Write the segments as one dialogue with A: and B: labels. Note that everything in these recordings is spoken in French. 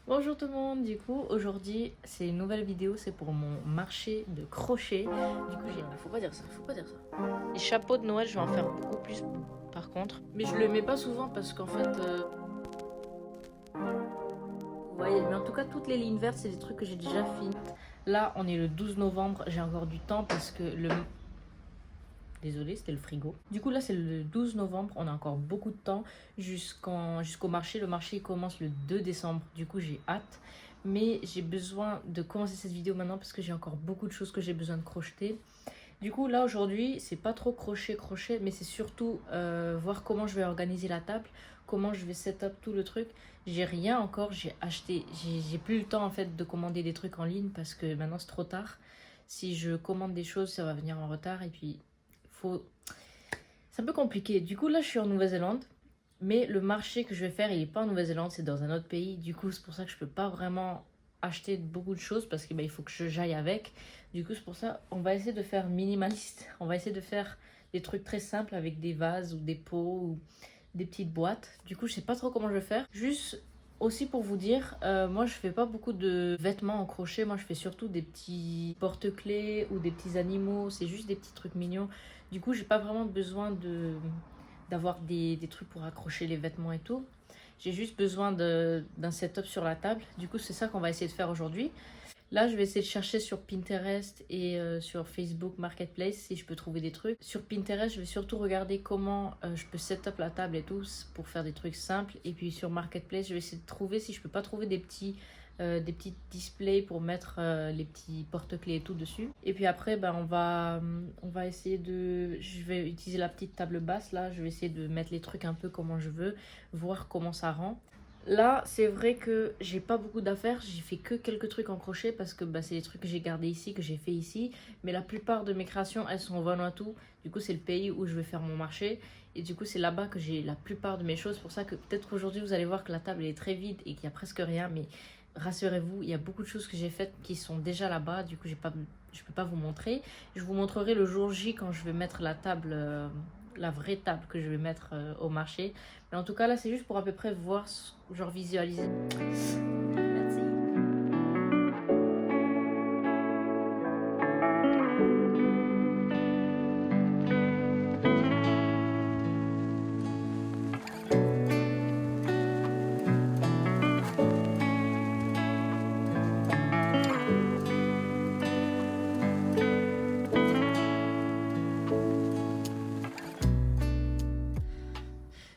A: Bonjour tout le monde, du coup aujourd'hui c'est une nouvelle vidéo, c'est pour mon marché de crochet. Du coup faut pas dire ça, faut pas dire ça. Les chapeaux de Noël je vais en faire beaucoup plus par contre. Mais je le mets pas souvent parce qu'en fait... Vous voyez, mais en tout cas toutes les lignes vertes c'est des trucs que j'ai déjà fini. Là on est le 12 novembre, j'ai encore du temps parce que le... Désolée, c'était le frigo. Du coup, là, c'est le 12 novembre. On a encore beaucoup de temps jusqu'au marché. Le marché il commence le 2 décembre. Du coup, j'ai hâte. Mais j'ai besoin de commencer cette vidéo maintenant parce que j'ai encore beaucoup de choses que j'ai besoin de crocheter. Du coup, là, aujourd'hui, c'est pas trop crochet, mais c'est surtout voir comment je vais organiser la table, comment je vais set up tout le truc. J'ai rien encore. J'ai acheté... J'ai plus le temps, en fait, de commander des trucs en ligne parce que maintenant, c'est trop tard. Si je commande des choses, ça va venir en retard et puis... C'est un peu compliqué. Du coup, là, je suis en Nouvelle-Zélande. Mais le marché que je vais faire, il n'est pas en Nouvelle-Zélande, c'est dans un autre pays. Du coup, c'est pour ça que je peux pas vraiment acheter beaucoup de choses parce qu'il il faut que j'aille avec. Du coup, c'est pour ça on va essayer de faire minimaliste. On va essayer de faire des trucs très simples avec des vases ou des pots ou des petites boîtes. Du coup, je sais pas trop comment je vais faire. Juste aussi pour vous dire, moi je fais pas beaucoup de vêtements en crochet. Moi je fais surtout des petits porte-clés ou des petits animaux. C'est juste des petits trucs mignons. Du coup, j'ai pas vraiment besoin d'avoir des trucs pour accrocher les vêtements et tout. J'ai juste besoin d'un setup sur la table. Du coup, c'est ça qu'on va essayer de faire aujourd'hui. Là, je vais essayer de chercher sur Pinterest et sur Facebook Marketplace si je peux trouver des trucs. Sur Pinterest, je vais surtout regarder comment je peux setup la table et tout pour faire des trucs simples. Et puis sur Marketplace, je vais essayer de trouver si je peux pas trouver des petits displays pour mettre les petits porte-clés et tout dessus. Et puis après, on va essayer de... Je vais utiliser la petite table basse là. Je vais essayer de mettre les trucs un peu comment je veux, voir comment ça rend. Là, c'est vrai que j'ai pas beaucoup d'affaires. J'ai fait que quelques trucs en crochet parce que c'est des trucs que j'ai gardés ici, que j'ai fait ici. Mais la plupart de mes créations, elles sont au Vanuatu. Du coup, c'est le pays où je vais faire mon marché. Et du coup, c'est là-bas que j'ai la plupart de mes choses. C'est pour ça que peut-être qu'aujourd'hui, vous allez voir que la table est très vide et qu'il y a presque rien. Mais rassurez-vous, il y a beaucoup de choses que j'ai faites qui sont déjà là-bas. Du coup, je peux pas vous montrer. Je vous montrerai le jour J quand je vais mettre la table... la vraie table que je vais mettre au marché. Mais en tout cas, là, c'est juste pour à peu près voir, genre visualiser. Merci.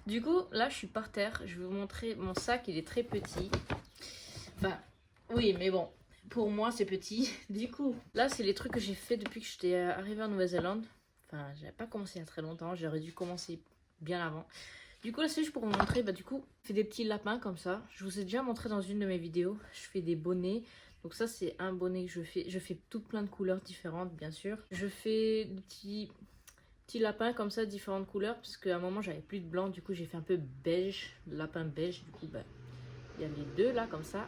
A: Du coup, là, je suis par terre. Je vais vous montrer mon sac. Il est très petit. Enfin, oui, mais bon, pour moi, c'est petit. Du coup, là, c'est les trucs que j'ai fait depuis que j'étais arrivée en Nouvelle-Zélande. Enfin, j'avais pas commencé il y a très longtemps. J'aurais dû commencer bien avant. Du coup, là, c'est juste pour vous montrer. Du coup, je fais des petits lapins comme ça. Je vous ai déjà montré dans une de mes vidéos. Je fais des bonnets. Donc ça, c'est un bonnet que je fais. Je fais tout plein de couleurs différentes, bien sûr. Je fais des petits lapins comme ça, différentes couleurs. Parce qu'à un moment, j'avais plus de blanc. Du coup, j'ai fait un peu beige, lapin beige. Du coup, il y a les deux là, comme ça.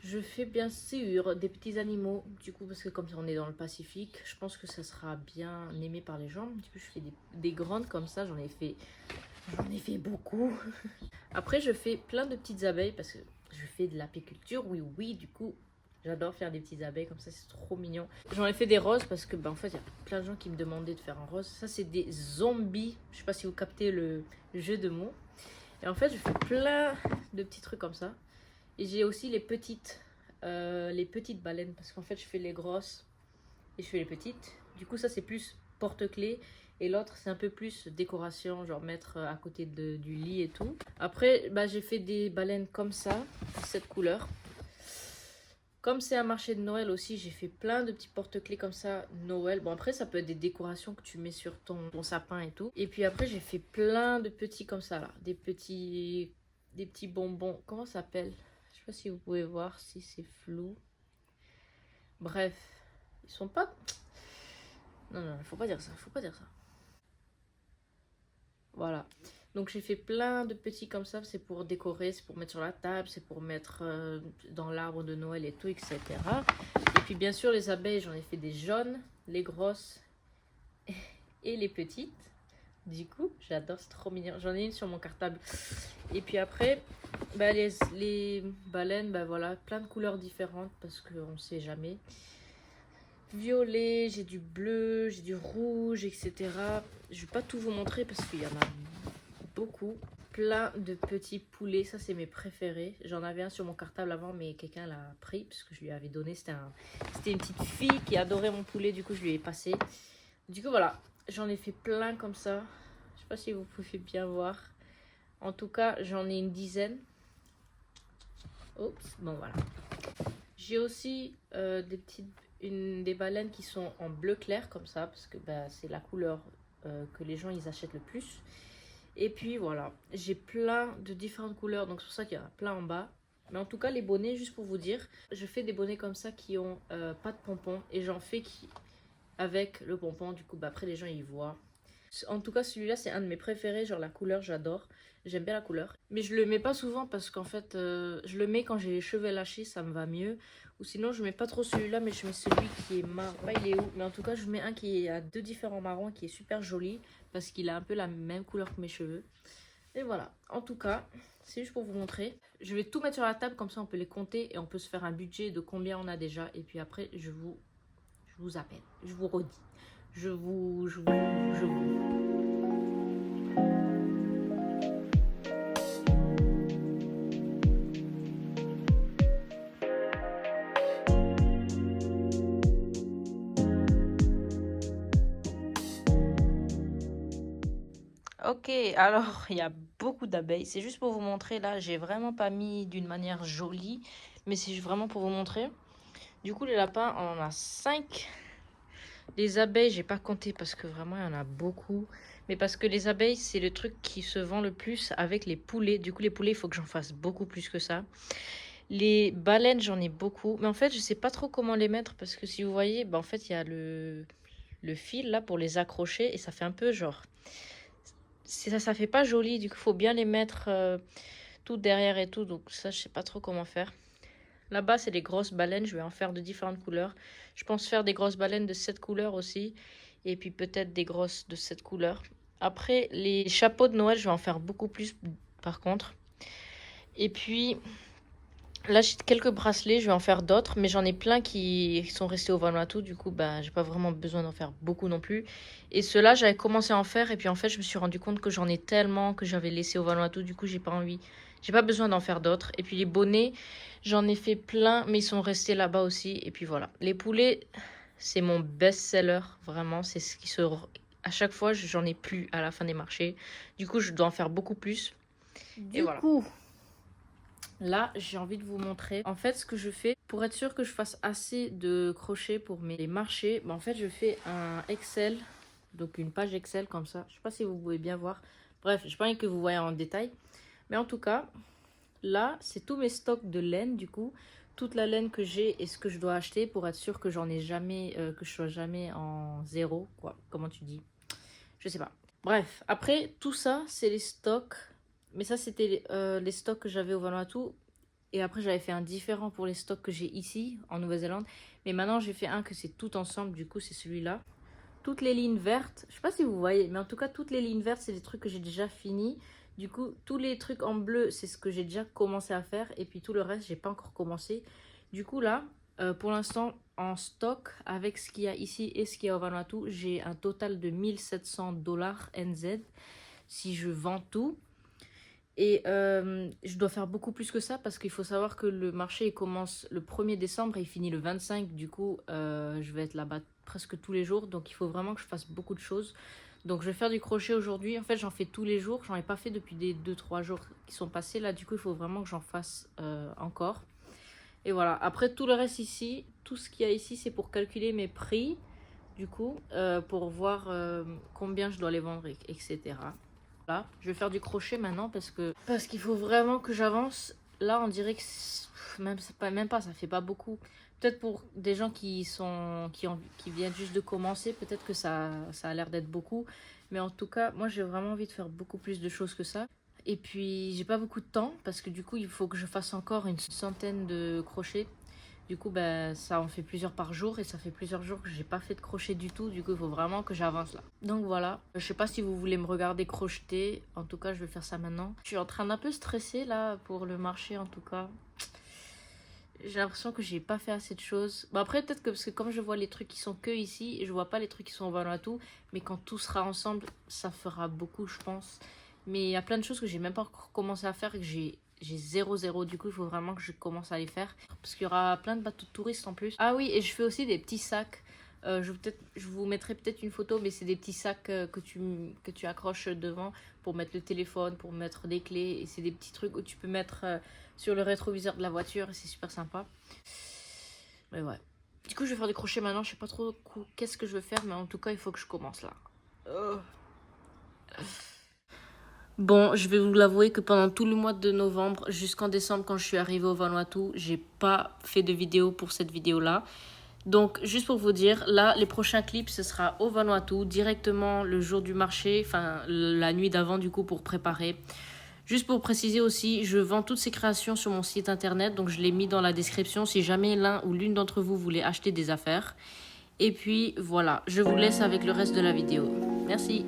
A: Je fais bien sûr des petits animaux, du coup, parce que comme on est dans le Pacifique, je pense que ça sera bien aimé par les gens. Du coup, je fais des grandes comme ça, j'en ai fait beaucoup. Après, je fais plein de petites abeilles parce que je fais de l'apiculture, oui, du coup, j'adore faire des petites abeilles comme ça, c'est trop mignon. J'en ai fait des roses parce que, en fait, il y a plein de gens qui me demandaient de faire un rose. Ça, c'est des zombies, je sais pas si vous captez le jeu de mots. Et en fait, je fais plein de petits trucs comme ça. Et j'ai aussi les petites baleines parce qu'en fait je fais les grosses et je fais les petites. Du coup ça c'est plus porte-clés et l'autre c'est un peu plus décoration, genre mettre à côté du lit et tout. Après j'ai fait des baleines comme ça, cette couleur. Comme c'est un marché de Noël aussi, j'ai fait plein de petits porte-clés comme ça, Noël. Bon après ça peut être des décorations que tu mets sur ton sapin et tout. Et puis après j'ai fait plein de petits comme ça là, des petits bonbons, comment ça s'appelle? Je sais pas si vous pouvez voir, si c'est flou. Bref, ils sont pas... Non, faut pas dire ça, faut pas dire ça. Voilà. Donc j'ai fait plein de petits comme ça, c'est pour décorer, c'est pour mettre sur la table, c'est pour mettre dans l'arbre de Noël et tout, etc. Et puis bien sûr les abeilles, j'en ai fait des jaunes, les grosses et les petites. Du coup, j'adore, c'est trop mignon. J'en ai une sur mon cartable. Et puis après, bah, les baleines, bah voilà, plein de couleurs différentes parce qu'on sait jamais. Violet, j'ai du bleu, j'ai du rouge, etc. Je vais pas tout vous montrer parce qu'il y en a beaucoup. Plein de petits poulets, ça c'est mes préférés. J'en avais un sur mon cartable avant, mais quelqu'un l'a pris parce que je lui avais donné. C'était une petite fille qui adorait mon poulet, du coup je lui ai passé. Du coup voilà, j'en ai fait plein comme ça. Je sais pas si vous pouvez bien voir. En tout cas, j'en ai une dizaine. Oups, bon voilà. J'ai aussi des baleines qui sont en bleu clair comme ça, parce que bah, c'est la couleur que les gens ils achètent le plus. Et puis voilà, j'ai plein de différentes couleurs, donc c'est pour ça qu'il y en a plein en bas. Mais en tout cas, les bonnets, juste pour vous dire, je fais des bonnets comme ça qui ont pas de pompons. Et j'en fais avec le pompon, du coup, bah, après les gens ils voient. En tout cas, celui-là, c'est un de mes préférés, genre la couleur, j'adore. J'aime bien la couleur. Mais je le mets pas souvent parce qu'en fait, je le mets quand j'ai les cheveux lâchés, ça me va mieux. Ou sinon, je mets pas trop celui-là, mais je mets celui qui est marron. Bah, il est où? Mais en tout cas, je mets un qui est à deux différents marrons, qui est super joli. Parce qu'il a un peu la même couleur que mes cheveux. Et voilà. En tout cas, c'est juste pour vous montrer. Je vais tout mettre sur la table, comme ça on peut les compter. Et on peut se faire un budget de combien on a déjà. Et puis après, je vous appelle. Je vous redis. Je vous... Ok, alors il y a beaucoup d'abeilles. C'est juste pour vous montrer là. J'ai vraiment pas mis d'une manière jolie, mais c'est vraiment pour vous montrer. Du coup, les lapins, on en a 5. Les abeilles, j'ai pas compté parce que vraiment il y en a beaucoup. Mais parce que les abeilles, c'est le truc qui se vend le plus avec les poulets. Du coup, les poulets, il faut que j'en fasse beaucoup plus que ça. Les baleines, j'en ai beaucoup. Mais en fait, je sais pas trop comment les mettre parce que si vous voyez, bah, en fait, il y a le fil là pour les accrocher et ça fait un peu genre... Ça fait pas joli. Du coup, il faut bien les mettre tout derrière et tout. Donc ça, je sais pas trop comment faire. Là-bas, c'est des grosses baleines. Je vais en faire de différentes couleurs. Je pense faire des grosses baleines de cette couleur aussi. Et puis peut-être des grosses de cette couleur. Après, les chapeaux de Noël, je vais en faire beaucoup plus par contre. Et puis, là, j'ai quelques bracelets. Je vais en faire d'autres. Mais j'en ai plein qui sont restés au Vanuatu. Du coup, bah, j'ai pas vraiment besoin d'en faire beaucoup non plus. Et ceux-là, j'avais commencé à en faire. Et puis en fait, je me suis rendu compte que j'en ai tellement que j'avais laissé au Vanuatu. Du coup, j'ai pas envie. J'ai pas besoin d'en faire d'autres. Et puis les bonnets, j'en ai fait plein, mais ils sont restés là-bas aussi. Et puis voilà. Les poulets, c'est mon best-seller. Vraiment, c'est ce qui se... À chaque fois, j'en ai plus à la fin des marchés. Du coup, je dois en faire beaucoup plus. Du coup, là, j'ai envie de vous montrer. En fait, ce que je fais, pour être sûr que je fasse assez de crochets pour mes marchés, bah, en fait, je fais un Excel. Donc, une page Excel comme ça. Je sais pas si vous pouvez bien voir. Bref, je pas envie que vous voyez en détail. Mais en tout cas, là, c'est tous mes stocks de laine, du coup. Toute la laine que j'ai et ce que je dois acheter pour être sûr que j'en ai jamais, que je sois jamais en zéro, quoi. Comment tu dis? Je sais pas. Bref, après, tout ça, c'est les stocks. Mais ça, c'était les stocks que j'avais au Vanuatu. Et après, j'avais fait un différent pour les stocks que j'ai ici, en Nouvelle-Zélande. Mais maintenant, j'ai fait un que c'est tout ensemble. Du coup, c'est celui-là. Toutes les lignes vertes, je sais pas si vous voyez, mais en tout cas, toutes les lignes vertes, c'est des trucs que j'ai déjà fini. Du coup, tous les trucs en bleu, c'est ce que j'ai déjà commencé à faire. Et puis tout le reste, j'ai pas encore commencé. Du coup, là, pour l'instant, en stock, avec ce qu'il y a ici et ce qu'il y a au Vanuatu, j'ai un total de 1700 dollars NZ si je vends tout. Et je dois faire beaucoup plus que ça parce qu'il faut savoir que le marché il commence le 1er décembre et il finit le 25. Du coup, je vais être là-bas presque tous les jours. Donc, il faut vraiment que je fasse beaucoup de choses. Donc, je vais faire du crochet aujourd'hui. En fait, j'en fais tous les jours. J'en ai pas fait depuis des 2-3 jours qui sont passés. Là, du coup, il faut vraiment que j'en fasse encore. Et voilà. Après, tout le reste ici, tout ce qu'il y a ici, c'est pour calculer mes prix. Du coup, pour voir combien je dois les vendre, etc. Là, je vais faire du crochet maintenant parce qu'il faut vraiment que j'avance. Là, on dirait que même pas, ça fait pas beaucoup. Peut-être pour des gens qui viennent juste de commencer, peut-être que ça a l'air d'être beaucoup. Mais en tout cas, moi, j'ai vraiment envie de faire beaucoup plus de choses que ça. Et puis, j'ai pas beaucoup de temps parce que du coup, il faut que je fasse encore une centaine de crochets. Du coup, ben, ça en fait plusieurs par jour et ça fait plusieurs jours que j'ai pas fait de crochet du tout. Du coup, il faut vraiment que j'avance là. Donc voilà, je sais pas si vous voulez me regarder crocheter. En tout cas, je vais faire ça maintenant. Je suis en train d'un peu stresser là pour le marché en tout cas. J'ai l'impression que j'ai pas fait assez de choses. Bon après peut-être que parce que comme je vois les trucs qui sont que ici, je vois pas les trucs qui sont au Vanuatu. Mais quand tout sera ensemble, ça fera beaucoup je pense. Mais il y a plein de choses que j'ai même pas encore commencé à faire et que j'ai 0,0. Du coup il faut vraiment que je commence à les faire. Parce qu'il y aura plein de bateaux de touristes en plus. Ah oui et je fais aussi des petits sacs. Je vous mettrai peut-être une photo, mais c'est des petits sacs que tu accroches devant pour mettre le téléphone, pour mettre des clés. Et c'est des petits trucs où tu peux mettre sur le rétroviseur de la voiture et c'est super sympa. Mais ouais. Du coup, je vais faire du crochet maintenant. Je sais pas trop qu'est-ce que je vais faire, mais en tout cas, il faut que je commence là. Bon, je vais vous l'avouer que pendant tout le mois de novembre jusqu'en décembre, quand je suis arrivée au Vanuatu, j'ai pas fait de vidéo pour cette vidéo-là. Donc, juste pour vous dire, là, les prochains clips, ce sera au Vanuatu, directement le jour du marché, enfin, la nuit d'avant, du coup, pour préparer. Juste pour préciser aussi, je vends toutes ces créations sur mon site internet, donc je l'ai mis dans la description si jamais l'un ou l'une d'entre vous voulez acheter des affaires. Et puis, voilà, je vous laisse avec le reste de la vidéo. Merci.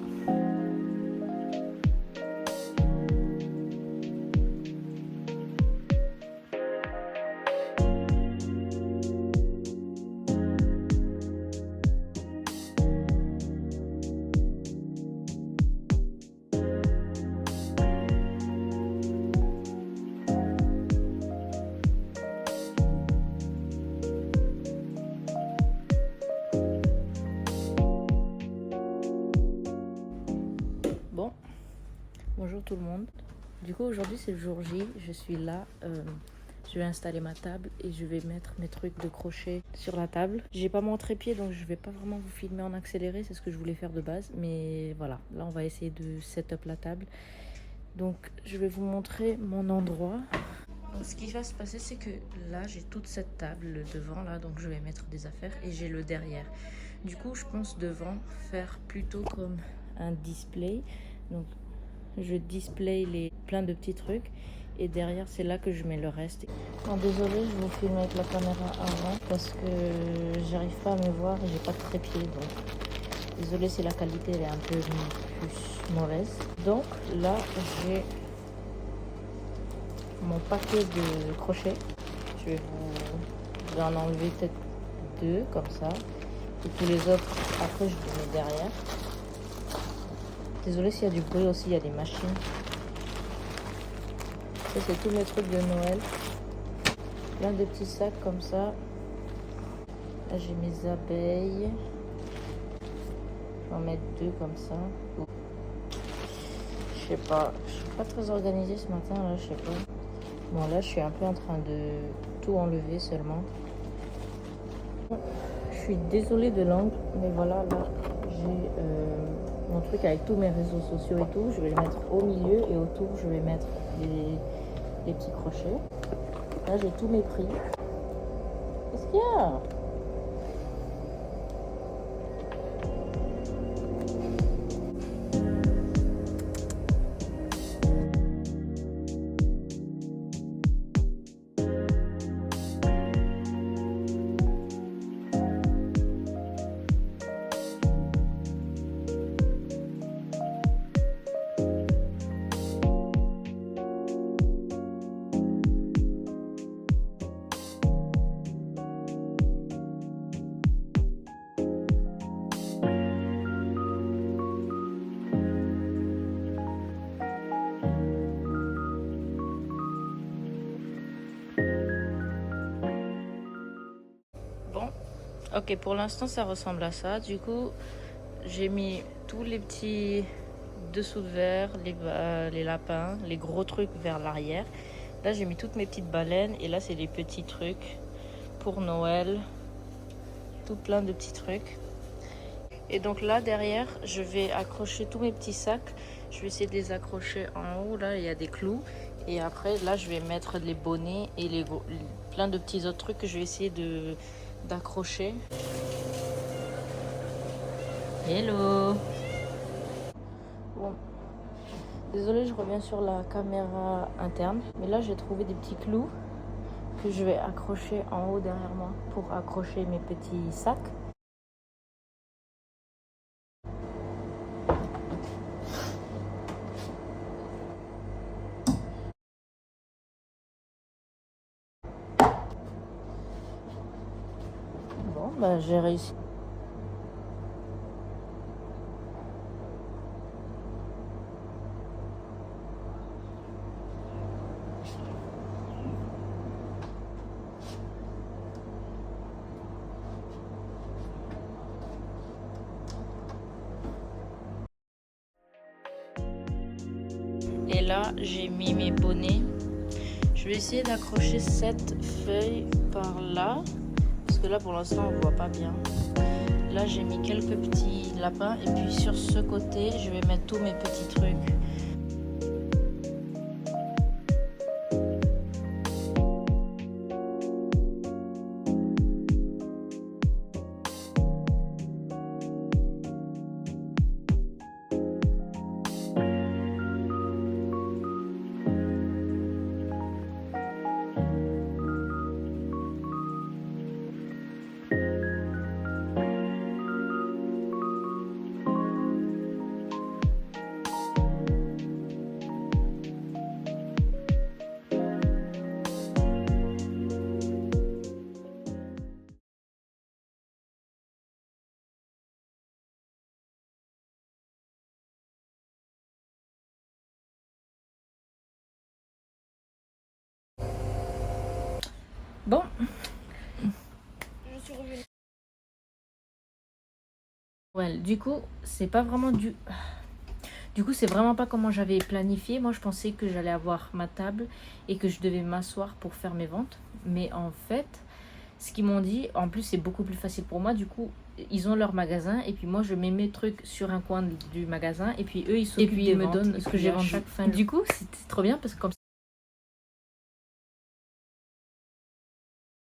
A: Bon, bonjour tout le monde. Du coup, aujourd'hui c'est le jour J, je suis là. Je vais installer ma table et je vais mettre mes trucs de crochet sur la table. J'ai pas mon trépied donc je vais pas vraiment vous filmer en accéléré, c'est ce que je voulais faire de base. Mais voilà, là on va essayer de set-up la table. Donc je vais vous montrer mon endroit. Donc, ce qui va se passer c'est que là j'ai toute cette table, le devant là, donc je vais mettre des affaires et j'ai le derrière. Du coup je pense devant faire plutôt comme un display. Donc je display plein de petits trucs. Et derrière, c'est là que je mets le reste. Bon, désolée, je vous filme avec la caméra avant parce que j'arrive pas à me voir et j'ai pas de trépied. Donc, désolée si la qualité elle est un peu plus mauvaise. Donc, là, j'ai mon paquet de crochets. Je vais en enlever peut-être 2 comme ça. Et tous les autres, après, je les mets derrière. Désolée s'il y a du bruit aussi, il y a des machines. Ça, c'est tous mes trucs de Noël. Plein de petits sacs comme ça. Là, j'ai mes abeilles. Je vais en mettre 2 comme ça. Je sais pas. Je suis pas très organisée ce matin, là, je sais pas. Bon, là, je suis un peu en train de tout enlever seulement. Je suis désolée de l'angle, mais voilà, là, j'ai mon truc avec tous mes réseaux sociaux et tout. Je vais les mettre au milieu et autour, je vais mettre les petits crochets. Là, j'ai tous mes prix. Qu'est-ce qu'il y a? Ok, pour l'instant, ça ressemble à ça. Du coup, j'ai mis tous les petits dessous de verre, les lapins, les gros trucs vers l'arrière. Là, j'ai mis toutes mes petites baleines. Et là, c'est les petits trucs pour Noël. Tout plein de petits trucs. Et donc là, derrière, je vais accrocher tous mes petits sacs. Je vais essayer de les accrocher en haut. Là, il y a des clous. Et après, là, je vais mettre les bonnets et plein de petits autres trucs que je vais essayer d'accrocher. Hello. Bon, désolée, je reviens sur la caméra interne, mais là j'ai trouvé des petits clous que je vais accrocher en haut derrière moi pour accrocher mes petits sacs. Bon, bah j'ai réussi. Et là, j'ai mis mes bonnets. Je vais essayer d'accrocher cette feuille par là. Parce que là, pour l'instant, on voit pas bien. Là, j'ai mis quelques petits lapins. Et puis sur ce côté, je vais mettre tous mes petits trucs. Bon. Je suis revenue. Ouais, du coup, c'est pas vraiment Du coup, c'est vraiment pas comment j'avais planifié. Moi, je pensais que j'allais avoir ma table et que je devais m'asseoir pour faire mes ventes. Mais en fait, ce qu'ils m'ont dit, en plus, c'est beaucoup plus facile pour moi. Du coup, ils ont leur magasin et puis moi, je mets mes trucs sur un coin du magasin et puis eux, ils s'occupent des ventes. Et puis, ils me donnent ce que j'ai vendu chaque fin. Du coup, c'était trop bien parce que comme ça,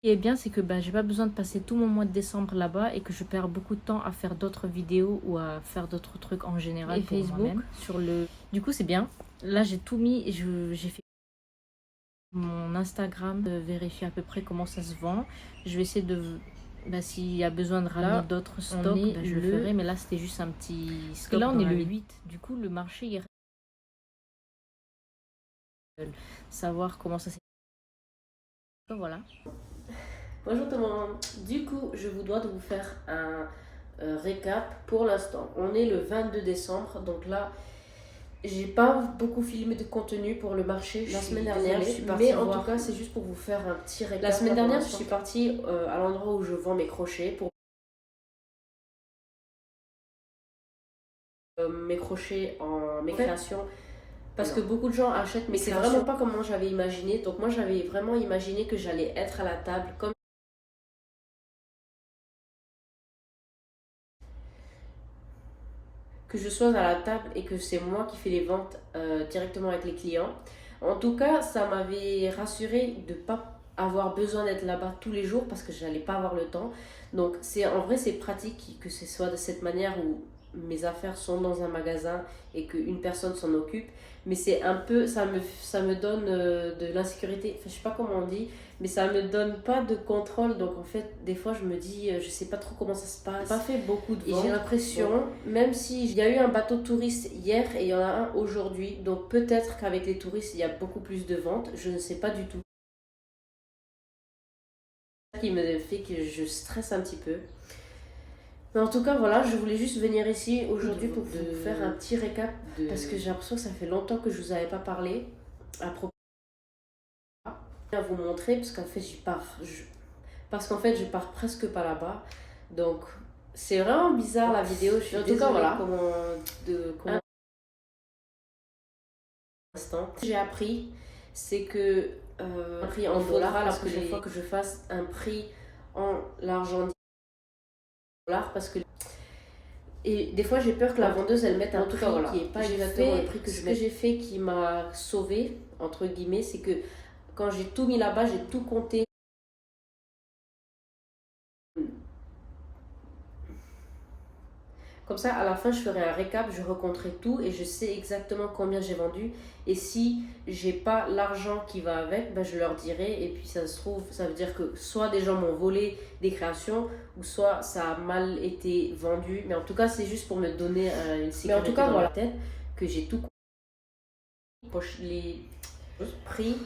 A: ce qui est bien, c'est que j'ai pas besoin de passer tout mon mois de décembre là-bas et que je perds beaucoup de temps à faire d'autres vidéos ou à faire d'autres trucs en général. Et pour Facebook, sur le... Du coup, c'est bien. Là, j'ai tout mis et j'ai fait mon Instagram, vérifier à peu près comment ça se vend. Je vais essayer de... s'il y a besoin de ramener d'autres stocks, je le ferai. Mais là, c'était juste un petit stock. Là, on est le 8. Du coup, le marché, il reste... Savoir comment ça s'est... Voilà. Bonjour tout le monde. Du coup, je vous dois de vous faire un récap pour l'instant. On est le 22 décembre, donc là, j'ai pas beaucoup filmé de contenu pour le marché. La semaine dernière, je suis partie mais en tout cas, c'est juste pour vous faire un petit récap. La semaine dernière, je suis partie à l'endroit où je vends mes crochets pour mes crochets en mes créations. Parce que beaucoup de gens achètent mes créations. C'est vraiment pas comme moi j'avais imaginé. Donc moi, j'avais vraiment imaginé que j'allais être à la table comme que je sois à la table et que c'est moi qui fais les ventes directement avec les clients. En tout cas, ça m'avait rassuré de ne pas avoir besoin d'être là-bas tous les jours parce que je n'allais pas avoir le temps. Donc en vrai, c'est pratique que ce soit de cette manière où mes affaires sont dans un magasin et qu'une personne s'en occupe. Mais c'est un peu, ça me donne de l'insécurité. Enfin, je sais pas comment on dit, mais ça me donne pas de contrôle. Donc en fait, des fois, je me dis, je sais pas trop comment ça se passe. J'ai pas fait beaucoup de ventes. Et j'ai l'impression, même si il y a eu un bateau de touristes hier et il y en a un aujourd'hui, donc peut-être qu'avec les touristes, il y a beaucoup plus de ventes. Je ne sais pas du tout. Ce qui me fait que je stresse un petit peu. Mais en tout cas, voilà, je voulais juste venir ici aujourd'hui pour vous faire un petit récap parce que j'ai l'impression que ça fait longtemps que je vous avais pas parlé à propos. À vous montrer parce qu'en fait je pars presque pas là-bas, donc c'est vraiment bizarre la vidéo. Je suis en tout cas voilà comment j'ai appris, c'est que un prix en dollars parce que chaque fois que je fasse un prix en l'argent dollars parce que et des fois j'ai peur que la vendeuse elle mette un prix qui est pas exactement le prix que je mets. Ce que j'ai fait qui m'a sauvé entre guillemets, c'est que quand j'ai tout mis là-bas, j'ai tout compté.
B: Comme ça, à la fin, je ferai un récap, je recompterai tout et je sais exactement combien j'ai vendu. Et si j'ai pas l'argent qui va avec, ben je leur dirai. Et puis ça se trouve, ça veut dire que soit des gens m'ont volé des créations, ou soit ça a mal été vendu. Mais en tout cas, c'est juste pour me donner une sécurité dans la tête que j'ai tout compris. Les prix,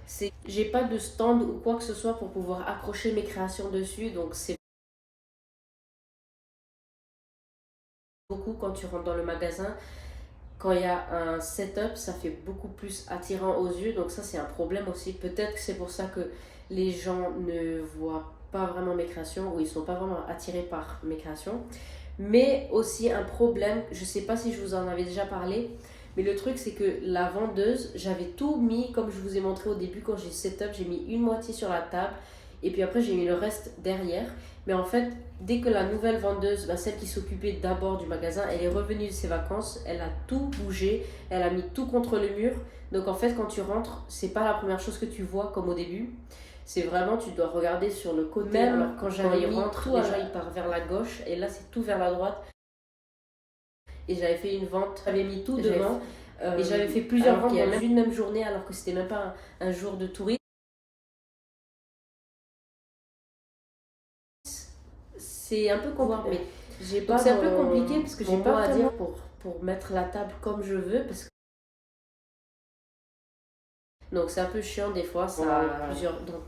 B: c'est j'ai pas de stand ou quoi que ce soit pour pouvoir accrocher mes créations dessus. Donc c'est beaucoup quand tu rentres dans le magasin. Quand il y a un setup, ça fait beaucoup plus attirant aux yeux. Donc ça, c'est un problème aussi. Peut-être que c'est pour ça que les gens ne voient pas vraiment mes créations ou ils sont pas vraiment attirés par mes créations. Mais aussi un problème, je sais pas si je vous en avais déjà parlé, mais le truc c'est que la vendeuse, j'avais tout mis comme je vous ai montré au début quand j'ai setup, j'ai mis une moitié sur la table et puis après j'ai mis le reste derrière. Mais en fait, dès que la nouvelle vendeuse, celle qui s'occupait d'abord du magasin, elle est revenue de ses vacances, elle a tout bougé, elle a mis tout contre le mur. Donc en fait, quand tu rentres, c'est pas la première chose que tu vois comme au début. C'est vraiment, tu dois regarder sur le côté. Même alors, quand j'avais mis tout, déjà il part vers la gauche et là c'est tout vers la droite. Et j'avais fait une vente, j'avais mis tout devant. Et j'avais fait plusieurs ventes dans une même journée alors que c'était même pas un jour de tourisme. C'est un peu compliqué, mais c'est un peu compliqué parce que j'ai pas à dire pour mettre la table comme je veux parce que donc c'est un peu chiant des fois, ça a plusieurs donc.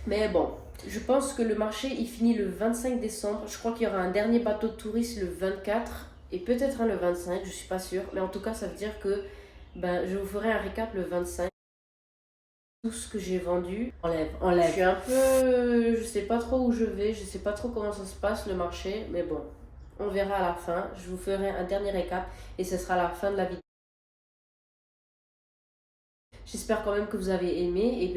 B: Mais bon, je pense que le marché il finit le 25 décembre. Je crois qu'il y aura un dernier bateau de tourisme le 24 et peut-être un le 25, je suis pas sûre, mais en tout cas, ça veut dire que je vous ferai un récap le 25. Tout ce que j'ai vendu, enlève. Je suis un peu, je sais pas trop où je vais, je sais pas trop comment ça se passe le marché, mais bon, on verra à la fin. Je vous ferai un dernier récap et ce sera la fin de la vidéo. J'espère quand même que vous avez aimé et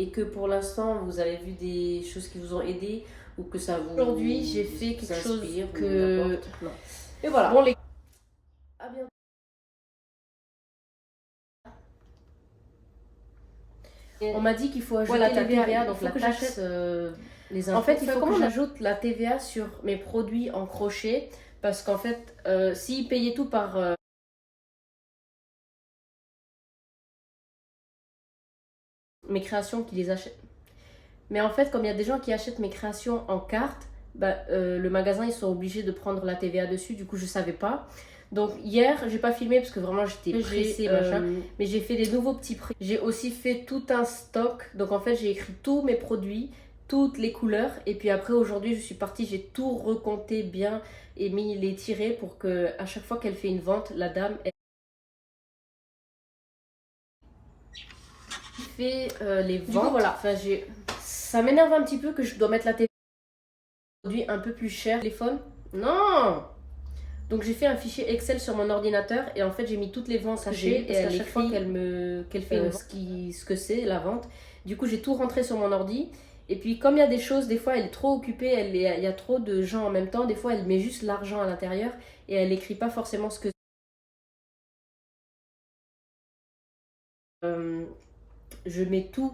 B: que pour l'instant vous avez vu des choses qui vous ont aidé ou que ça vous. Aujourd'hui, j'ai fait quelque chose que. Non. Et voilà. Bon, les. À bientôt. On m'a dit qu'il faut ajouter la TVA, donc la taxe, les impôts. En fait, il faut que j'ajoute la TVA sur mes produits en crochet parce qu'en fait, s'ils payaient tout par mes créations qui les achètent. Mais en fait, comme il y a des gens qui achètent mes créations en carte, le magasin, ils sont obligés de prendre la TVA dessus. Du coup, je savais pas. Donc hier, j'ai pas filmé parce que vraiment j'étais pressée, mais j'ai fait des nouveaux petits prix. J'ai aussi fait tout un stock. Donc en fait, j'ai écrit tous mes produits, toutes les couleurs. Et puis après, aujourd'hui, je suis partie, j'ai tout recompté bien et mis les tirets pour que à chaque fois qu'elle fait une vente, la dame, elle fait les ventes. Du coup, voilà. Enfin, ça m'énerve un petit peu que je dois mettre la TVA produit un peu plus cher. Téléphone. Non. Donc j'ai fait un fichier Excel sur mon ordinateur et en fait j'ai mis toutes les ventes cachées et à chaque fois qu'elle fait ce que c'est la vente. Du coup j'ai tout rentré sur mon ordi et puis comme il y a des choses, des fois elle est trop occupée, il y a trop de gens en même temps, des fois elle met juste l'argent à l'intérieur et elle écrit pas forcément ce que je mets tout,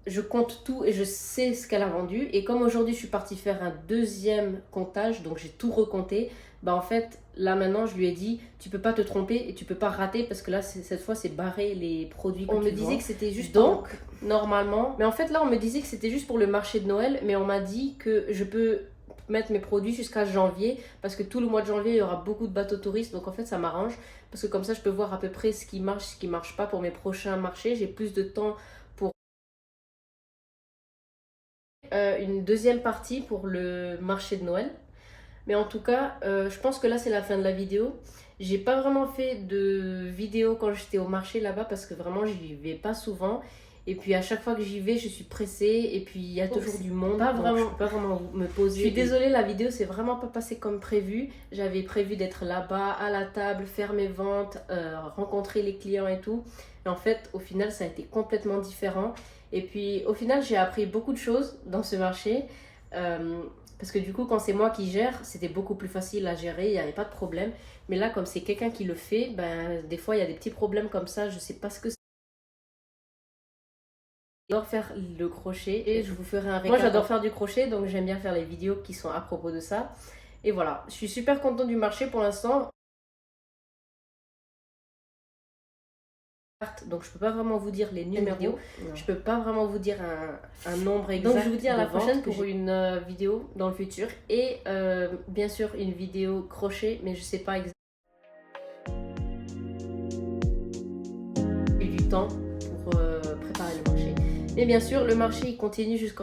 B: je compte tout et je sais ce qu'elle a vendu. Et comme aujourd'hui je suis partie faire un deuxième comptage, donc j'ai tout recompté, en fait là maintenant je lui ai dit tu peux pas te tromper et tu peux pas rater parce que là cette fois c'est barré les produits que on me disait que c'était juste donc normalement, mais en fait là on me disait que c'était juste pour le marché de Noël, mais on m'a dit que je peux mettre mes produits jusqu'à janvier parce que tout le mois de janvier il y aura beaucoup de bateaux touristes, donc en fait ça m'arrange parce que comme ça je peux voir à peu près ce qui marche pas pour mes prochains marchés, j'ai plus de temps pour une deuxième partie pour le marché de Noël. Mais en tout cas, je pense que là c'est la fin de la vidéo. J'ai pas vraiment fait de vidéo quand j'étais au marché là-bas parce que vraiment j'y vais pas souvent. Et puis à chaque fois que j'y vais, je suis pressée et puis il y a toujours du monde. Je peux pas vraiment me poser. Je suis désolée, la vidéo c'est vraiment pas passé comme prévu. J'avais prévu d'être là-bas à la table, faire mes ventes, rencontrer les clients et tout. Et en fait, au final, ça a été complètement différent. Et puis au final, j'ai appris beaucoup de choses dans ce marché. Parce que du coup, quand c'est moi qui gère, c'était beaucoup plus facile à gérer, il n'y avait pas de problème. Mais là, comme c'est quelqu'un qui le fait, des fois, il y a des petits problèmes comme ça, je sais pas ce que c'est. J'adore faire le crochet et je vous ferai un récap. Moi, j'adore faire du crochet, donc j'aime bien faire les vidéos qui sont à propos de ça. Et voilà, je suis super contente du marché pour l'instant. Donc je peux pas vraiment vous dire les numéros, je peux pas vraiment vous dire un nombre exact. Donc je vous dis à la prochaine pour une vidéo dans le futur et bien sûr une vidéo crochet, mais je sais pas exactement du temps pour préparer le marché. Mais bien sûr le marché il continue jusqu'en